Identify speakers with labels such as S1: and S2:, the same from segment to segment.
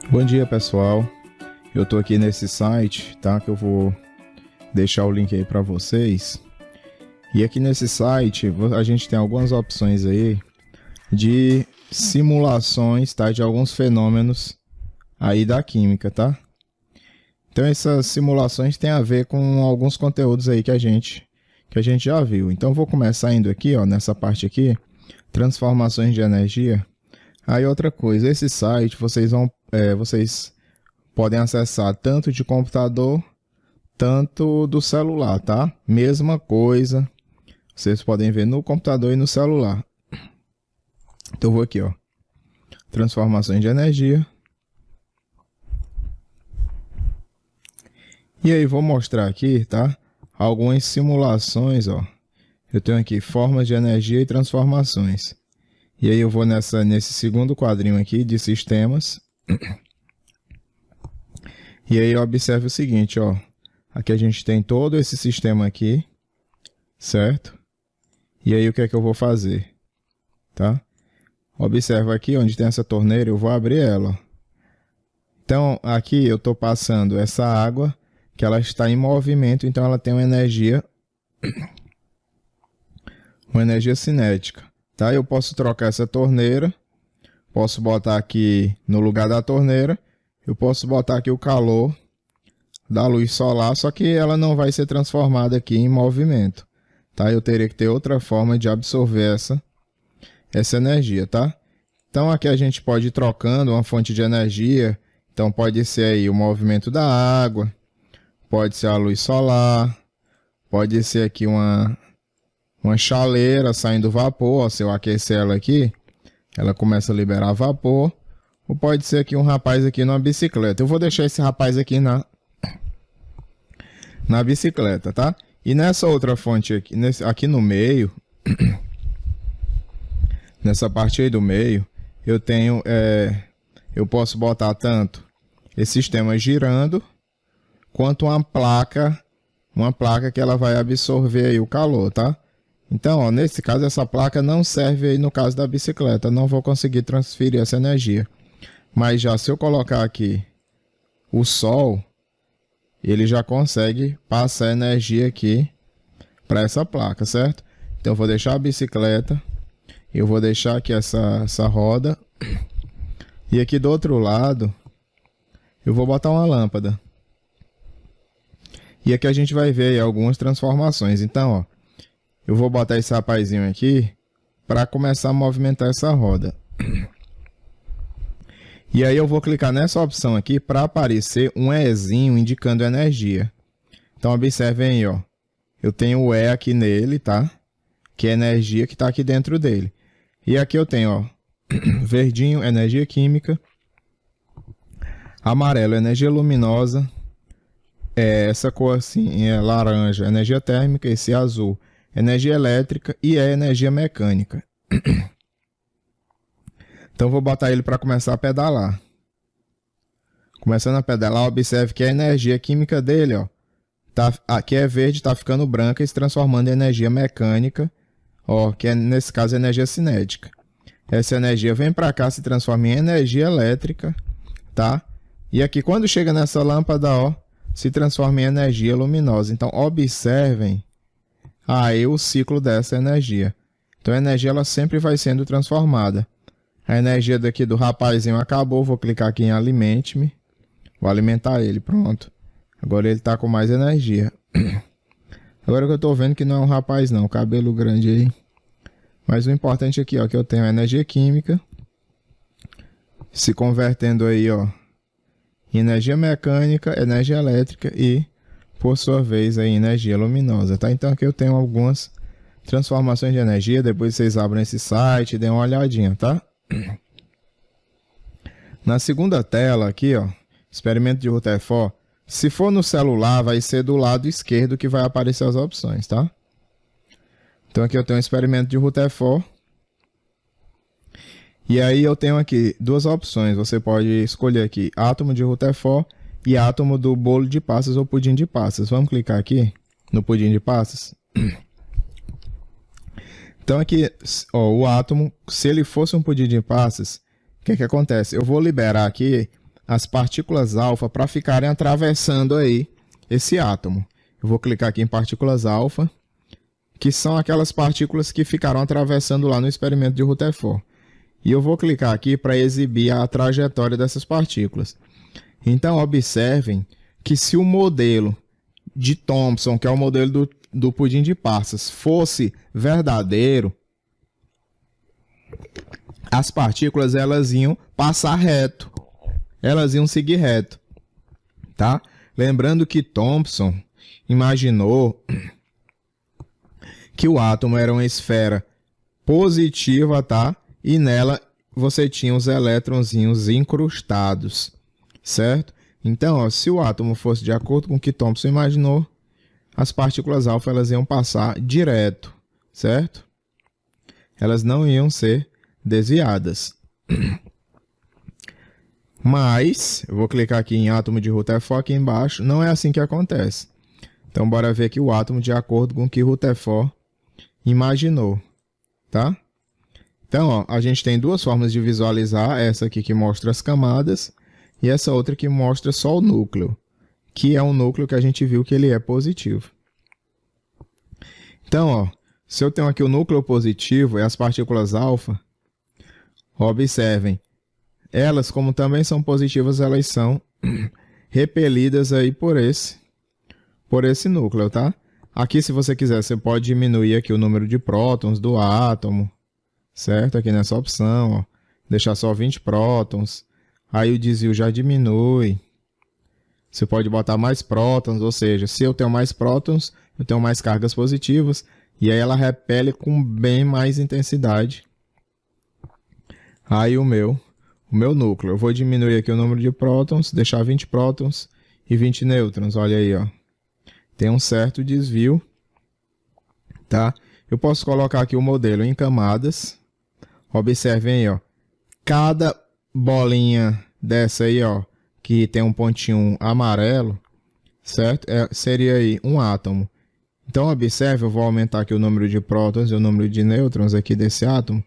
S1: Bom dia, pessoal. Eu tô aqui nesse site, tá? Que eu vou deixar o link aí para vocês. E aqui nesse site a gente tem algumas opções aí de simulações, tá? De alguns fenômenos aí da química, tá? Então essas simulações têm a ver com alguns conteúdos aí que a gente já viu. Então eu vou começar indo aqui, ó, nessa parte aqui, transformações de energia. Aí outra coisa, esse site vocês podem acessar tanto de computador, tanto do celular, tá? Mesma coisa, vocês podem ver no computador e no celular. Então eu vou aqui, ó, transformações de energia. E aí vou mostrar aqui, tá? Algumas simulações, ó. Eu tenho aqui formas de energia e transformações. E aí eu vou nesse segundo quadrinho aqui de sistemas. E aí observe o seguinte, ó. Aqui a gente tem todo esse sistema aqui, certo? E aí o que é que eu vou fazer, tá? Observa aqui onde tem essa torneira, eu vou abrir ela. Então aqui eu estou passando essa água, que ela está em movimento, então ela tem uma energia cinética, tá? Eu posso trocar essa torneira, posso botar aqui no lugar da torneira, eu posso botar aqui o calor da luz solar, só que ela não vai ser transformada aqui em movimento, tá? Eu teria que ter outra forma de absorver essa energia, tá? Então aqui a gente pode ir trocando uma fonte de energia, então pode ser aí o movimento da água, pode ser a luz solar, pode ser aqui uma chaleira saindo vapor, ó, se eu aquecer ela aqui, ela começa a liberar vapor, ou pode ser aqui um rapaz aqui numa bicicleta. Eu vou deixar esse rapaz aqui na bicicleta, tá? E nessa outra fonte aqui, aqui no meio, nessa parte aí do meio, eu tenho, eu posso botar tanto esse sistema girando, quanto uma placa que ela vai absorver aí o calor, tá? Então, ó, nesse caso, essa placa não serve aí no caso da bicicleta, não vou conseguir transferir essa energia. Mas já se eu colocar aqui o sol, ele já consegue passar energia aqui para essa placa, certo? Então eu vou deixar a bicicleta, eu vou deixar aqui essa roda, e aqui do outro lado eu vou botar uma lâmpada. E aqui a gente vai ver aí algumas transformações. Então, ó, eu vou botar esse rapazinho aqui para começar a movimentar essa roda. E aí eu vou clicar nessa opção aqui para aparecer um Ezinho indicando energia. Então observem aí, ó. Eu tenho o E aqui nele, tá? Que é energia que está aqui dentro dele. E aqui eu tenho, ó, verdinho, energia química. Amarelo, energia luminosa. Essa cor assim é laranja, energia térmica. Esse azul, energia elétrica. E é energia mecânica. Então vou botar ele para começar a pedalar. Começando a pedalar, observe que a energia química dele, ó, aqui é verde, está ficando branca e se transformando em energia mecânica, ó, que é nesse caso energia cinética. Essa energia vem para cá, se transforma em energia elétrica, tá? E aqui quando chega nessa lâmpada, ó, se transforma em energia luminosa. Então observem aí o ciclo dessa energia. Então a energia ela sempre vai sendo transformada. A energia daqui do rapazinho acabou, vou clicar aqui em alimente-me. Vou alimentar ele, pronto. Agora ele está com mais energia. Agora que eu estou vendo que não é um rapaz não, cabelo grande aí. Mas o importante aqui, ó, que eu tenho a energia química. Se convertendo aí, ó, em energia mecânica, energia elétrica e, por sua vez, aí, energia luminosa, tá? Então aqui eu tenho algumas transformações de energia. Depois vocês abrem esse site e dêem uma olhadinha, tá? Na segunda tela aqui, ó, experimento de Rutherford, se for no celular, vai ser do lado esquerdo que vai aparecer as opções, tá? Então aqui eu tenho um experimento de Rutherford. E aí eu tenho aqui duas opções, você pode escolher aqui átomo de Rutherford e átomo do bolo de passas ou pudim de passas. Vamos clicar aqui no pudim de passas. Então aqui, ó, o átomo, se ele fosse um pudim de passas, o que acontece? Eu vou liberar aqui as partículas alfa para ficarem atravessando aí esse átomo. Eu vou clicar aqui em partículas alfa, que são aquelas partículas que ficaram atravessando lá no experimento de Rutherford. E eu vou clicar aqui para exibir a trajetória dessas partículas. Então, observem que se o modelo de Thomson, que é o modelo do pudim de passas, fosse verdadeiro, as partículas elas iam passar reto, elas iam seguir reto, tá? Lembrando que Thomson imaginou que o átomo era uma esfera positiva, tá? E nela você tinha os elétronzinhos incrustados, certo? Então, ó, se o átomo fosse de acordo com o que Thomson imaginou, as partículas alfa elas iam passar direto, certo? Elas não iam ser desviadas. Mas, eu vou clicar aqui em átomo de Rutherford aqui embaixo, não é assim que acontece. Então, bora ver aqui o átomo de acordo com o que Rutherford imaginou, tá? Então, ó, a gente tem duas formas de visualizar, essa aqui que mostra as camadas e essa outra que mostra só o núcleo, que é um núcleo que a gente viu que ele é positivo. Então, ó, se eu tenho aqui o núcleo positivo e as partículas alfa, observem, elas, como também são positivas, elas são repelidas aí por esse núcleo, tá? Aqui, se você quiser, você pode diminuir aqui o número de prótons do átomo, certo? Aqui nessa opção, ó, deixar só 20 prótons, aí o desvio já diminui. Você pode botar mais prótons, ou seja, se eu tenho mais prótons, eu tenho mais cargas positivas, e aí ela repele com bem mais intensidade aí o meu núcleo. Eu vou diminuir aqui o número de prótons, deixar 20 prótons e 20 nêutrons, olha aí, ó. Tem um certo desvio, tá? Eu posso colocar aqui o modelo em camadas. Observem aí, ó. Cada bolinha dessa aí, ó, que tem um pontinho amarelo, certo? Seria aí um átomo. Então, observe, eu vou aumentar aqui o número de prótons e o número de nêutrons aqui desse átomo.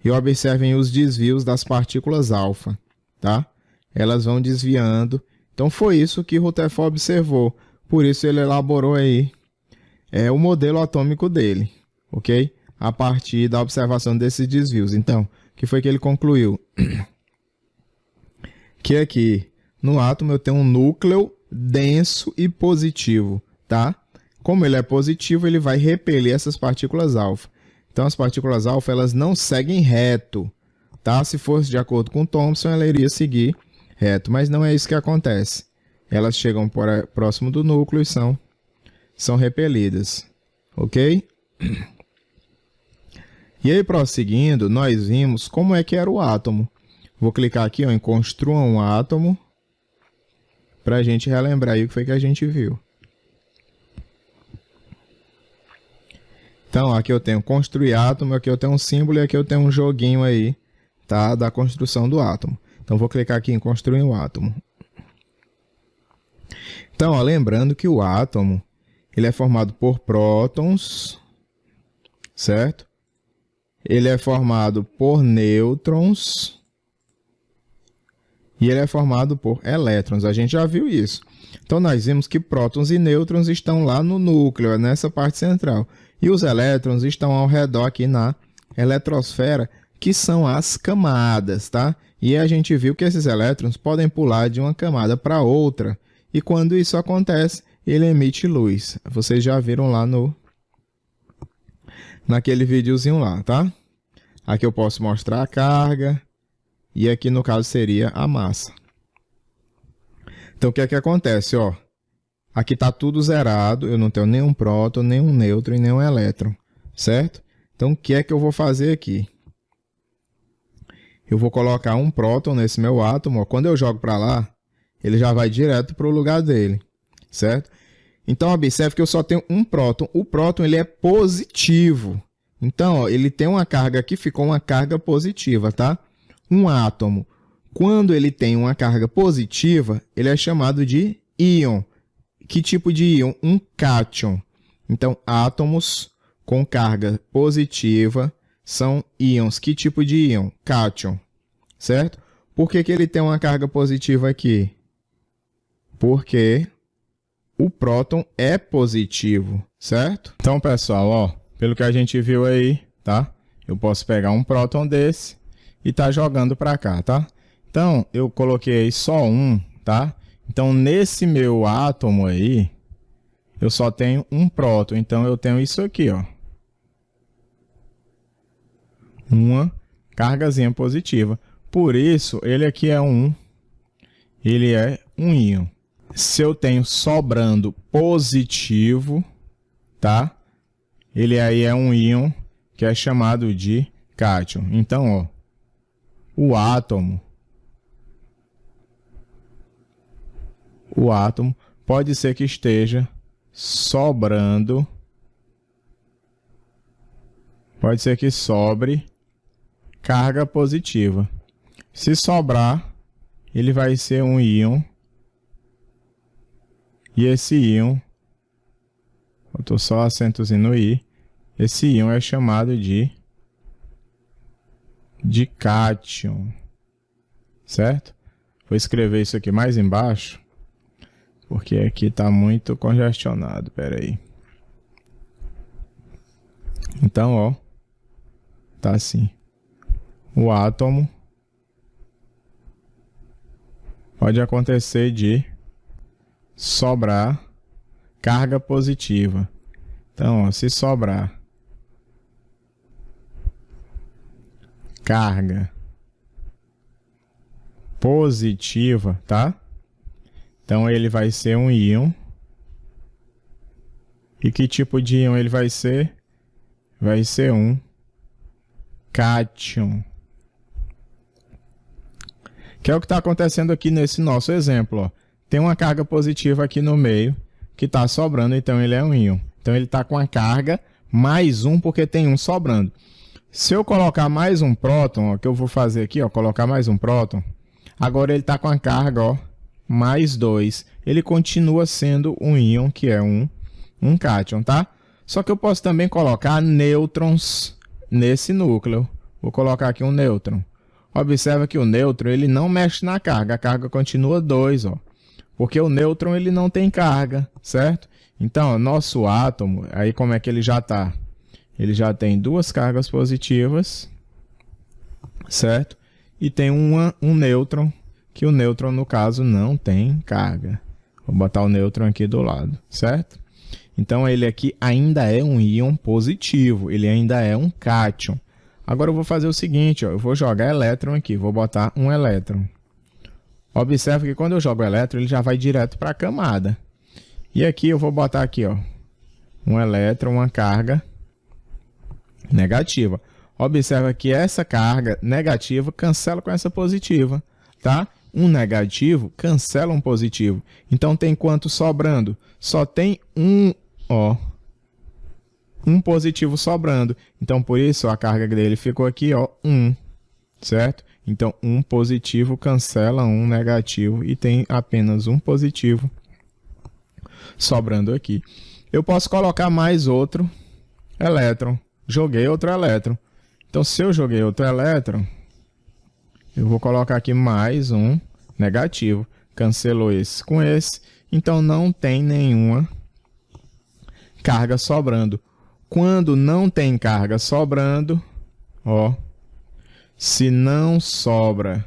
S1: E observem os desvios das partículas alfa, tá? Elas vão desviando. Então, foi isso que Rutherford observou. Por isso, ele elaborou aí o modelo atômico dele, ok? A partir da observação desses desvios. Então, o que foi que ele concluiu? Que aqui no átomo eu tenho um núcleo denso e positivo, tá? Como ele é positivo, ele vai repelir essas partículas alfa. Então, as partículas alfa, elas não seguem reto, tá? Se fosse de acordo com Thomson, ela iria seguir reto, mas não é isso que acontece. Elas chegam próximo do núcleo e são repelidas, ok? E aí, prosseguindo, nós vimos como é que era o átomo. Vou clicar aqui, ó, em construa um átomo, para a gente relembrar aí o que foi que a gente viu. Então, aqui eu tenho construir átomo, aqui eu tenho um símbolo e aqui eu tenho um joguinho aí, tá, da construção do átomo. Então, vou clicar aqui em construir um átomo. Então, ó, lembrando que o átomo ele é formado por prótons, certo? Ele é formado por nêutrons e ele é formado por elétrons. A gente já viu isso. Então, nós vimos que prótons e nêutrons estão lá no núcleo, nessa parte central. E os elétrons estão ao redor aqui na eletrosfera, que são as camadas, tá? E a gente viu que esses elétrons podem pular de uma camada para outra. E quando isso acontece, ele emite luz. Vocês já viram lá naquele videozinho lá, tá? Aqui eu posso mostrar a carga. E aqui, no caso, seria a massa. Então, o que é que acontece? Ó, aqui está tudo zerado. Eu não tenho nenhum próton, nenhum nêutron e nenhum elétron. Certo? Então, o que é que eu vou fazer aqui? Eu vou colocar um próton nesse meu átomo. Ó, quando eu jogo para lá, ele já vai direto para o lugar dele. Certo? Então, observe que eu só tenho um próton. O próton ele é positivo. Então, ó, ele tem uma carga aqui, ficou uma carga positiva, tá? Um átomo, quando ele tem uma carga positiva, ele é chamado de íon. Que tipo de íon? Um cátion. Então, átomos com carga positiva são íons. Que tipo de íon? Cátion. Certo? Por que que ele tem uma carga positiva aqui? Porque o próton é positivo, certo? Então, pessoal, ó, pelo que a gente viu aí, tá? Eu posso pegar um próton desse e tá jogando para cá, tá? Então, eu coloquei só um, tá? Então, nesse meu átomo aí, eu só tenho um próton. Então, eu tenho isso aqui, ó. Uma cargazinha positiva. Por isso, ele aqui é ele é um íon. Se eu tenho sobrando positivo, tá? Ele aí é um íon que é chamado de cátion. Então, ó, o átomo pode ser que esteja sobrando, pode ser que sobre carga positiva. Se sobrar, ele vai ser um íon, e esse íon, botou só acentozinho no i, esse íon é chamado de cátion, certo? Vou escrever isso aqui mais embaixo, porque aqui está muito congestionado, pera aí. Então, ó, tá assim. O átomo pode acontecer de sobrar carga positiva. Então, ó, se sobrar carga positiva, tá? Então, ele vai ser um íon. E que tipo de íon ele vai ser? Vai ser um cátion. Que é o que está acontecendo aqui nesse nosso exemplo, ó. Tem uma carga positiva aqui no meio que está sobrando, então ele é um íon. Então ele está com a carga mais um porque tem um sobrando. Se eu colocar mais um próton, ó, que eu vou fazer aqui, ó, colocar mais um próton, agora ele está com a carga, ó, mais 2. Ele continua sendo um íon, que é um cátion, tá? Só que eu posso também colocar nêutrons nesse núcleo. Vou colocar aqui um nêutron. Observa que o nêutron ele não mexe na carga, a carga continua 2, ó. Porque o nêutron ele não tem carga, certo? Então, nosso átomo, aí como é que ele já está? Ele já tem duas cargas positivas, certo? E tem um nêutron, que o nêutron, no caso, não tem carga. Vou botar o nêutron aqui do lado, certo? Então, ele aqui ainda é um íon positivo, ele ainda é um cátion. Agora, eu vou fazer o seguinte, ó, eu vou jogar elétron aqui, vou botar um elétron. Observe que quando eu jogo o elétron, ele já vai direto para a camada. E aqui eu vou botar aqui, ó, um elétron, uma carga negativa. Observa que essa carga negativa cancela com essa positiva, tá? Um negativo cancela um positivo. Então tem quanto sobrando? Só tem um positivo sobrando. Então por isso a carga dele ficou aqui, ó, 1, certo? Então um positivo cancela um negativo e tem apenas um positivo sobrando aqui. Eu posso colocar mais outro elétron. Joguei outro elétron. Então, se eu joguei outro elétron, eu vou colocar aqui mais um negativo. Cancelou esse com esse. Então, não tem nenhuma carga sobrando. Quando não tem carga sobrando, ó, se não sobra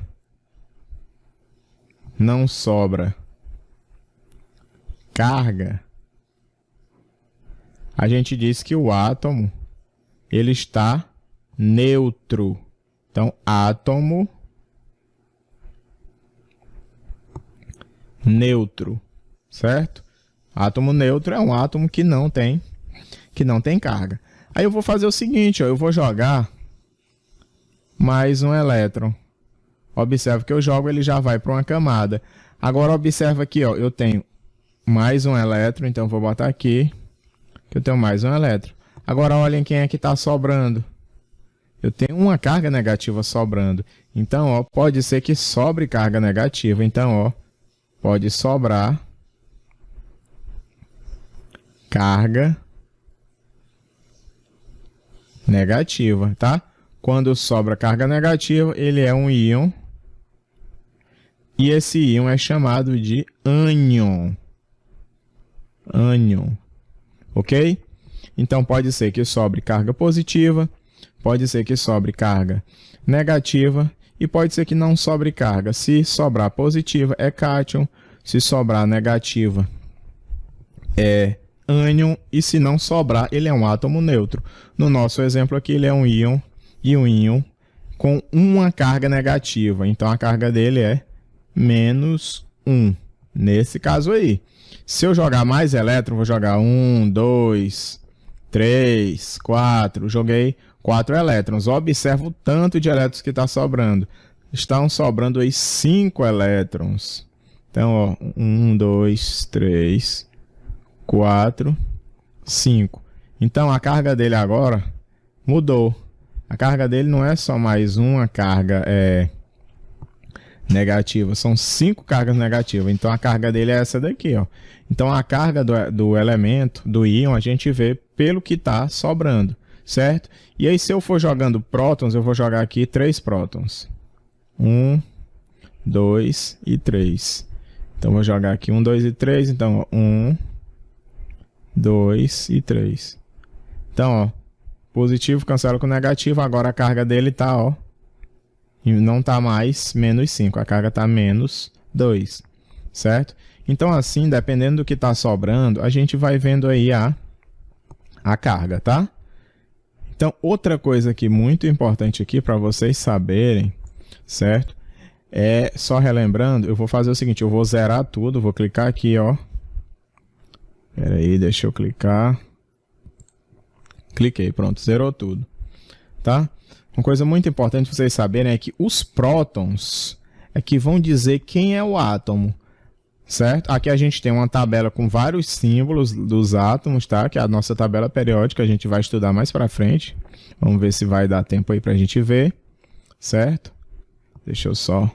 S1: carga, a gente diz que o átomo ele está neutro. Então, átomo neutro, certo? Átomo neutro é um átomo que não tem carga. Aí eu vou fazer o seguinte, ó, eu vou jogar mais um elétron. Observe que eu jogo, ele já vai para uma camada. Agora observa aqui, ó, eu tenho mais um elétron, então eu vou botar aqui que eu tenho mais um elétron. Agora olhem quem é que está sobrando. Eu tenho uma carga negativa sobrando. Então, ó, pode ser que sobre carga negativa. Então, ó, pode sobrar carga negativa, tá? Quando sobra carga negativa, ele é um íon E esse íon é chamado de ânion. Ânion. Ok? Então pode ser que sobre carga positiva, pode ser que sobre carga negativa e pode ser que não sobre carga. Se sobrar positiva é cátion, se sobrar negativa é ânion e se não sobrar ele é um átomo neutro. No nosso exemplo aqui ele é um íon e um íon com uma carga negativa. Então a carga dele é menos 1. Nesse caso aí. Se eu jogar mais elétron, vou jogar 1, 2, 3, 4. Joguei 4 elétrons. Observa o tanto de elétrons que está sobrando. Estão sobrando aí 5 elétrons. Então, ó, 1, 2, 3, 4, 5. Então, a carga dele agora mudou. A carga dele não é só mais uma carga negativa, são 5 cargas negativas. Então, a carga dele é essa daqui, ó. Então, a carga do elemento, do íon, a gente vê pelo que está sobrando, certo? E aí, se eu for jogando prótons, eu vou jogar aqui 3 prótons. 1, 2 e 3. Então, vou jogar aqui 1, 2 e 3. Então, ó, 1, 2 e 3. Então, ó, positivo cancela com negativo. Agora a carga dele tá, ó, não tá mais menos 5. A carga tá menos 2, certo? Então, assim, dependendo do que tá sobrando, a gente vai vendo aí a carga, tá? Então, outra coisa aqui muito importante aqui para vocês saberem, certo? É, só relembrando, eu vou fazer o seguinte, eu vou zerar tudo, vou clicar aqui, ó. Pera aí, deixa eu clicar. Cliquei, pronto, zerou tudo, tá? Uma coisa muito importante vocês saberem é que os prótons é que vão dizer quem é o átomo, certo? Aqui a gente tem uma tabela com vários símbolos dos átomos, tá? Que é a nossa tabela periódica, a gente vai estudar mais pra frente. Vamos ver se vai dar tempo aí pra gente ver, certo? Deixa eu só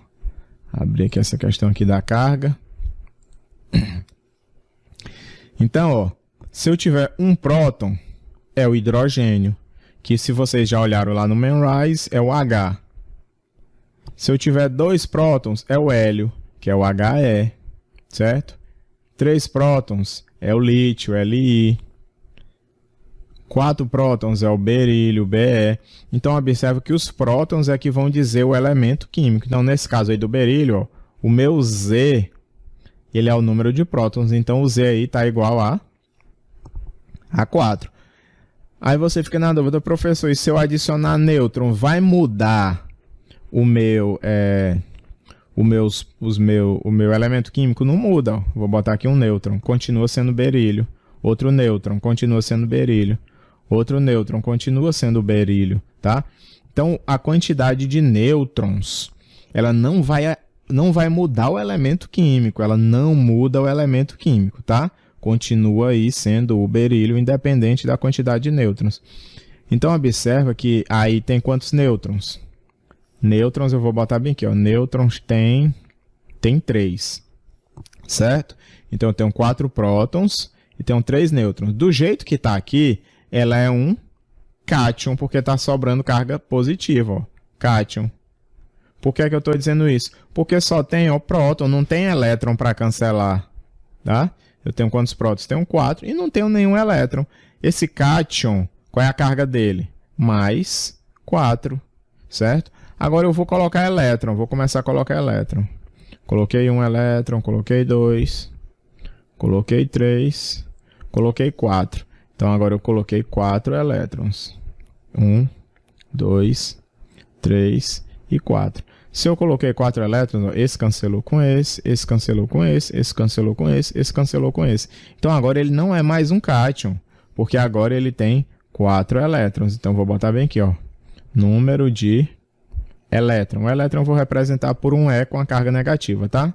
S1: abrir aqui essa questão aqui da carga. Então, ó, se eu tiver um próton, é o hidrogênio, que se vocês já olharam lá no Memrise, é o H. Se eu tiver 2 prótons, é o hélio, que é o He, certo? 3 prótons é o lítio, Li. 4 prótons é o berílio, Be. Então, observe que os prótons é que vão dizer o elemento químico. Então, nesse caso aí do berílio, ó, o meu Z, ele é o número de prótons. Então, o Z aí está igual a 4. Aí você fica na dúvida, professor, e se eu adicionar nêutron, vai mudar o meu elemento químico? Não muda. Ó. Vou botar aqui um nêutron, continua sendo berílio. Outro nêutron, continua sendo berílio. Outro nêutron, continua sendo berílio, tá? Então, a quantidade de nêutrons, ela não vai mudar o elemento químico, ela não muda o elemento químico, tá? Continua aí sendo o berílio, independente da quantidade de nêutrons. Então, observa que aí tem quantos nêutrons? Nêutrons, eu vou botar bem aqui, ó. Nêutrons tem 3, certo? Então, eu tenho 4 prótons e tenho 3 nêutrons. Do jeito que está aqui, ela é um cátion, porque está sobrando carga positiva, ó. Cátion. Por que é que eu estou dizendo isso? Porque só tem, ó, próton, não tem elétron para cancelar, tá? Eu tenho quantos prótons? Tenho 4 e não tenho nenhum elétron. Esse cátion, qual é a carga dele? Mais 4, certo? Agora eu vou colocar elétron, vou começar a colocar elétron. Coloquei um elétron, coloquei 2, coloquei 3, coloquei 4. Então agora eu coloquei 4 elétrons. 1, 2, 3 e 4. Se eu coloquei 4 elétrons, esse cancelou com esse cancelou com esse cancelou com esse cancelou com esse. Então agora ele não é mais um cátion, porque agora ele tem 4 elétrons. Então vou botar bem aqui, ó, número de elétron. O elétron eu vou representar por um E com a carga negativa, tá?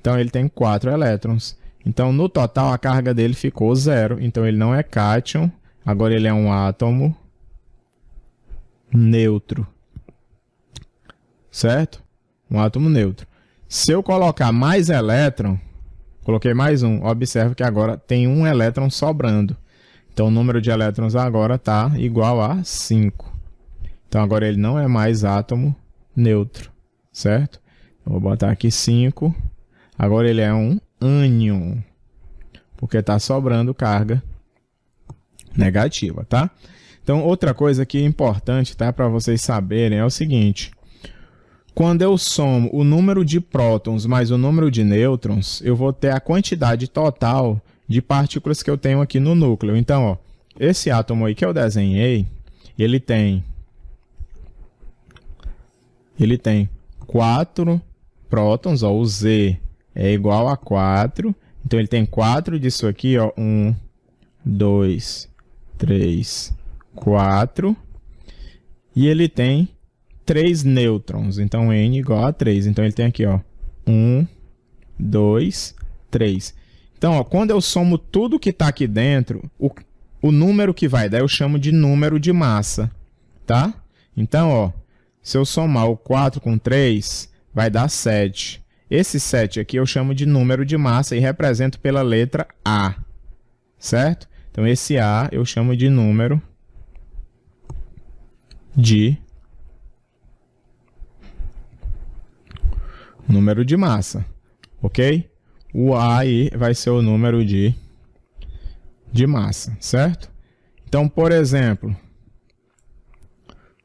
S1: Então ele tem 4 elétrons. Então no total a carga dele ficou 0. Então ele não é cátion, agora ele é um átomo neutro. Certo? Um átomo neutro. Se eu colocar mais elétron, coloquei mais um, observe que agora tem um elétron sobrando. Então o número de elétrons agora está igual a 5. Então agora ele não é mais átomo neutro, certo? Vou botar aqui 5. Agora ele é um ânion, porque está sobrando carga negativa, tá? Então, outra coisa que é importante, tá, para vocês saberem é o seguinte. Quando eu somo o número de prótons mais o número de nêutrons, eu vou ter a quantidade total de partículas que eu tenho aqui no núcleo. Então, ó, esse átomo aí que eu desenhei, ele tem 4 prótons, ó, o Z é igual a 4. Então, ele tem 4 disso aqui, ó, 1, 2, 3, 4. E ele tem 3 nêutrons. Então, N igual a 3. Então, ele tem aqui, ó, 1, 2, 3. Então, ó, quando eu somo tudo que está aqui dentro, o número que vai dar eu chamo de número de massa, tá? Então, ó, se eu somar o 4 com 3, vai dar 7. Esse 7 aqui eu chamo de número de massa e represento pela letra A, certo? Então, esse A eu chamo de número de massa, ok? O A aí vai ser o número de massa, certo? Então, por exemplo,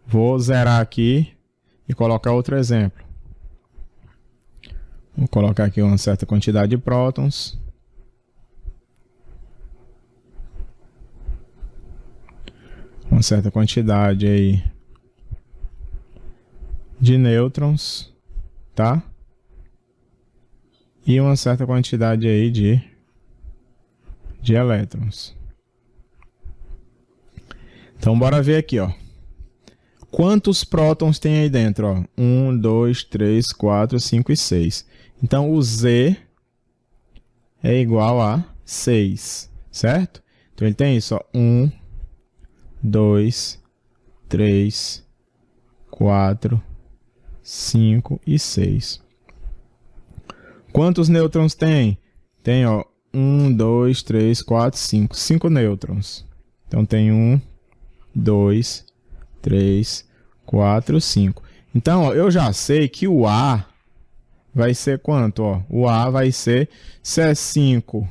S1: vou zerar aqui e colocar outro exemplo. Vou colocar aqui uma certa quantidade de prótons. Uma certa quantidade aí de nêutrons, tá? E uma certa quantidade aí de elétrons. Então, bora ver aqui, ó. Quantos prótons tem aí dentro, ó? 1, 2, 3, 4, 5 e 6. Então, o Z é igual a 6, certo? Então, ele tem isso, ó. 1, 2, 3, 4, 5 e 6. Quantos nêutrons tem? Tem, ó, 1, 2, 3, 4, 5. 5 nêutrons. Então, tem 1, 2, 3, 4, 5. Então, ó, eu já sei que o A vai ser quanto? Ó? O A vai ser, se é 5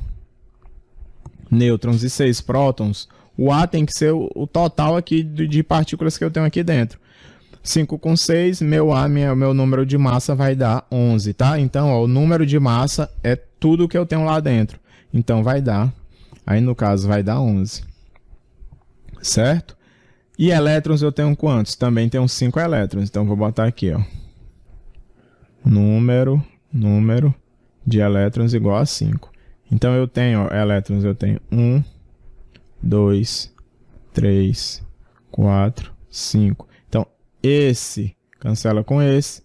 S1: nêutrons e 6 prótons, o A tem que ser o total aqui de partículas que eu tenho aqui dentro. 5 com 6, meu A, meu número de massa vai dar 11, tá? Então, ó, o número de massa é tudo que eu tenho lá dentro. Então, vai dar, aí no caso vai dar 11, certo? E elétrons eu tenho quantos? Também tenho 5 elétrons. Então, vou botar aqui, ó. Número de elétrons igual a 5. Então, eu tenho, ó, elétrons, eu tenho 1, 2, 3, 4, 5. Então, esse cancela com esse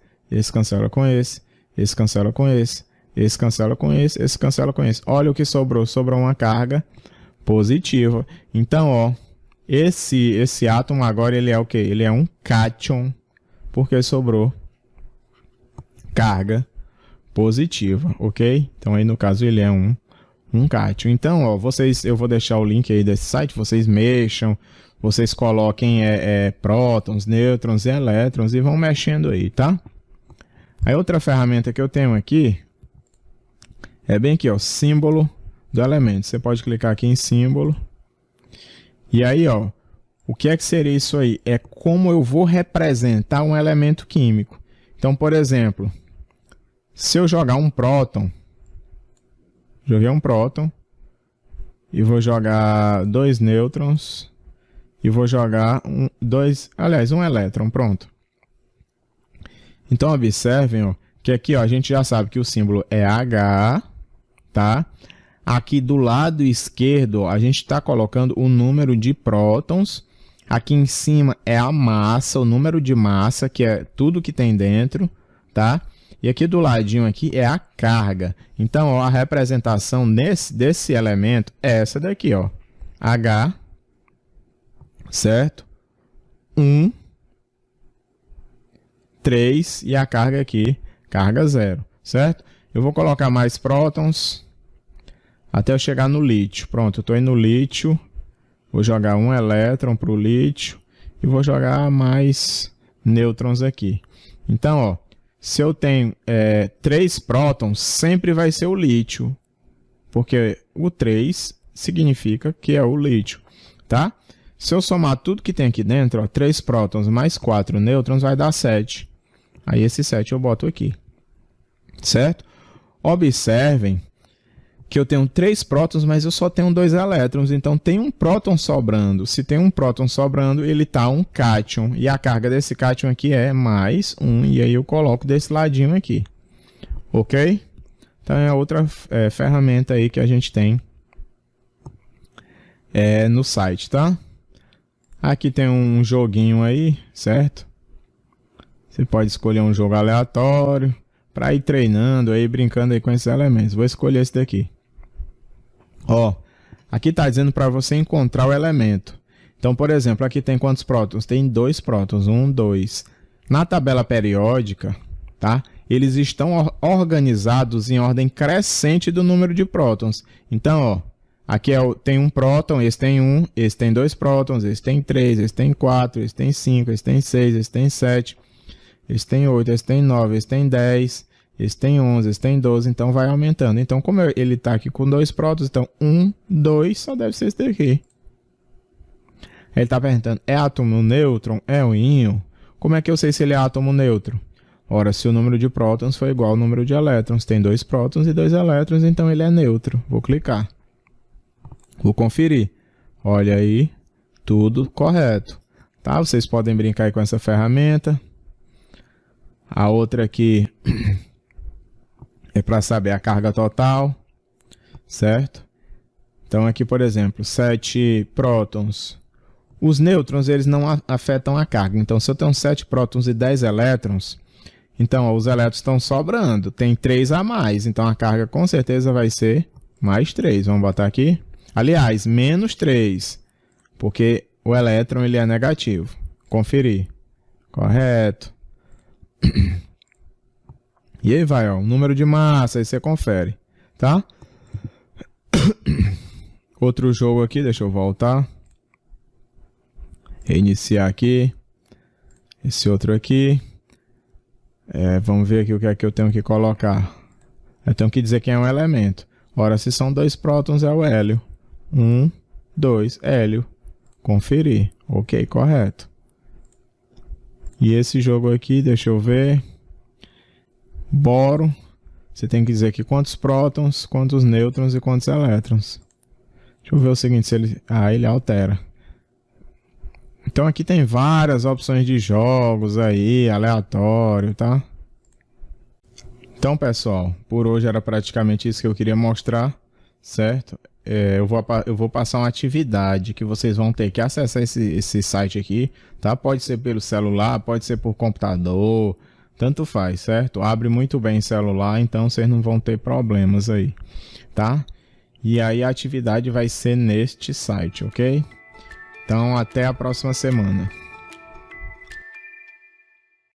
S1: cancela com esse cancela com esse cancela com esse cancela com esse. Olha o que sobrou. Sobrou uma carga positiva. Então, ó, esse átomo agora ele é o quê? Ele é um cátion, porque sobrou carga positiva, ok? Então aí no caso ele é um cátion. Então, ó, eu vou deixar o link aí desse site, vocês mexam, vocês coloquem prótons, nêutrons e elétrons e vão mexendo aí, tá? Aí outra ferramenta que eu tenho aqui é bem aqui, ó, símbolo do elemento. Você pode clicar aqui em símbolo. E aí, ó, o que é que seria isso aí? É como eu vou representar um elemento químico. Então, por exemplo, se eu jogar um próton, joguei um próton, e vou jogar 2 nêutrons, e vou jogar um elétron, pronto. Então, observem, ó, que aqui, ó, a gente já sabe que o símbolo é H, tá? Aqui do lado esquerdo, a gente está colocando o número de prótons. Aqui em cima é a massa, o número de massa, que é tudo que tem dentro, tá? E aqui do ladinho aqui é a carga. Então, ó, a representação desse elemento é essa daqui, ó. H, certo? 1, 3 e a carga aqui, carga 0, certo? Eu vou colocar mais prótons até eu chegar no lítio. Pronto, eu estou indo no lítio. Vou jogar um elétron para o lítio. E vou jogar mais nêutrons aqui. Então, ó, se eu tenho 3 prótons, sempre vai ser o lítio, porque o 3 significa que é o lítio, tá? Se eu somar tudo que tem aqui dentro, ó, 3 prótons mais 4 nêutrons vai dar 7. Aí esse 7 eu boto aqui, certo? Observem que eu tenho 3 prótons, mas eu só tenho 2 elétrons, então tem um próton sobrando. Se tem um próton sobrando, ele está um cátion, e a carga desse cátion aqui é mais 1, e aí eu coloco desse ladinho aqui, ok? Então é outra ferramenta aí que a gente tem no site, tá? Aqui tem um joguinho aí, certo? Você pode escolher um jogo aleatório para ir treinando aí, brincando aí com esses elementos. Vou escolher esse daqui. Ó, aqui está dizendo para você encontrar o elemento. Então, por exemplo, aqui tem quantos prótons? Tem 2 prótons, 1, 2. Na tabela periódica, tá? Eles estão organizados em ordem crescente do número de prótons. Então, ó, aqui tem um próton, esse tem 1, esse tem 2 prótons, esse tem 3, esse tem 4, esse tem 5, esse tem 6, esse tem 7, esse tem 8, esse tem 9, esse tem 10, esse tem 11, esse tem 12, então vai aumentando. Então, como ele está aqui com 2 prótons, então 1, 2, só deve ser esse daqui. Ele está perguntando, é átomo nêutron? É um íon? Como é que eu sei se ele é átomo neutro? Ora, se o número de prótons for igual ao número de elétrons, tem 2 prótons e 2 elétrons, então ele é neutro. Vou clicar. Vou conferir. Olha aí, tudo correto. Tá? Vocês podem brincar aí com essa ferramenta. A outra aqui é para saber a carga total, certo? Então aqui, por exemplo, 7 prótons. Os nêutrons, eles não afetam a carga. Então, se eu tenho 7 prótons e 10 elétrons, então ó, os elétrons estão sobrando. Tem 3 a mais, então a carga com certeza vai ser mais 3. Vamos botar aqui. Aliás, menos 3, porque o elétron ele é negativo. Conferir. Correto. E aí vai, ó, o número de massa, aí você confere, tá? Outro jogo aqui, deixa eu voltar. Reiniciar aqui. Esse outro aqui. Vamos ver aqui o que é que eu tenho que colocar. Eu tenho que dizer quem é um elemento. Ora, se são 2 prótons, é o hélio. 1, 2, hélio. Conferir. Ok, correto. E esse jogo aqui, deixa eu ver. Boro. Você tem que dizer aqui quantos prótons, quantos nêutrons e quantos elétrons. Deixa eu ver o seguinte, se ele... ele altera. Então aqui tem várias opções de jogos aí, aleatório, tá? Então, pessoal, por hoje era praticamente isso que eu queria mostrar, certo? Eu vou passar uma atividade que vocês vão ter que acessar esse site aqui, tá? Pode ser pelo celular, pode ser por computador, tanto faz, certo? Abre muito bem celular, então vocês não vão ter problemas aí, tá? E aí a atividade vai ser neste site, ok? Então até a próxima semana.